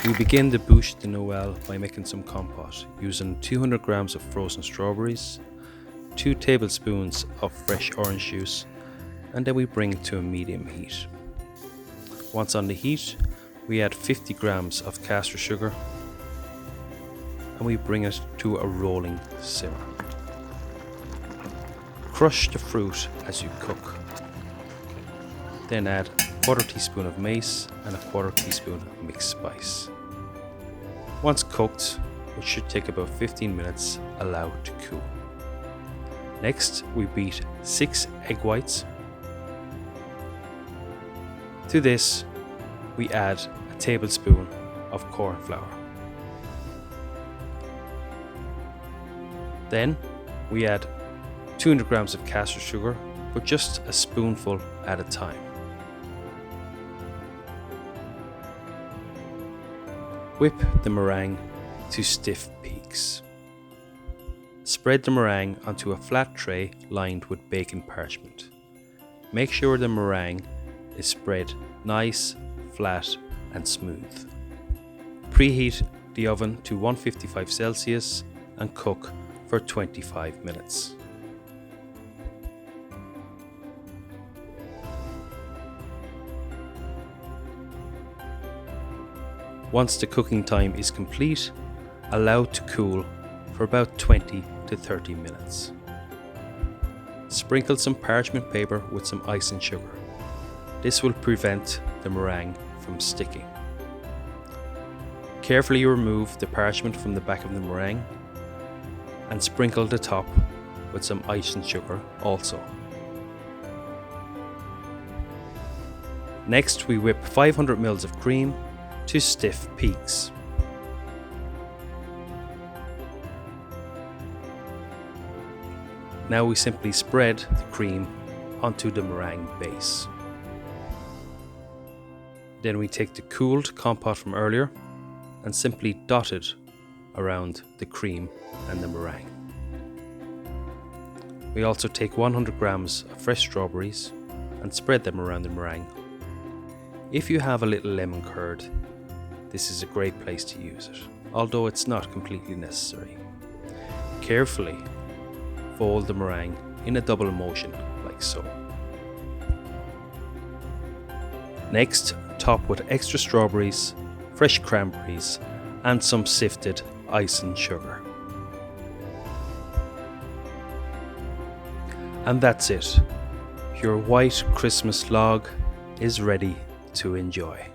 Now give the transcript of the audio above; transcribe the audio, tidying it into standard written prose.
We begin the bouche de Noel by making some compote using 200 grams of frozen strawberries, 2 tablespoons of fresh orange juice, and then we bring it to a medium heat. Once on the heat, we add 50 grams of caster sugar and we bring it to a rolling simmer. Crush the fruit as you cook. Then add a quarter teaspoon of mace and a quarter teaspoon of mixed spice. Once cooked, which should take about 15 minutes, allow it to cool. Next, we beat 6 egg whites. To this, we add a tablespoon of cornflour. Then, we add 200 grams of caster sugar, but just a spoonful at a time. Whip the meringue to stiff peaks. Spread the meringue onto a flat tray lined with baking parchment. Make sure the meringue is spread nice, flat and smooth. Preheat the oven to 155 Celsius and cook for 25 minutes. Once the cooking time is complete, allow it to cool for about 20 to 30 minutes. Sprinkle some parchment paper with some icing sugar. This will prevent the meringue from sticking. Carefully remove the parchment from the back of the meringue and sprinkle the top with some icing sugar also. Next, we whip 500 ml of cream to stiff peaks. Now we simply spread the cream onto the meringue base. Then we take the cooled compote from earlier and simply dot it around the cream and the meringue. We also take 100 grams of fresh strawberries and spread them around the meringue. If you have a little lemon curd, this is a great place to use it, although it's not completely necessary. Carefully fold the meringue in a double motion like so. Next, top with extra strawberries, fresh cranberries and some sifted icing sugar. And that's it. Your white Christmas log is ready to enjoy.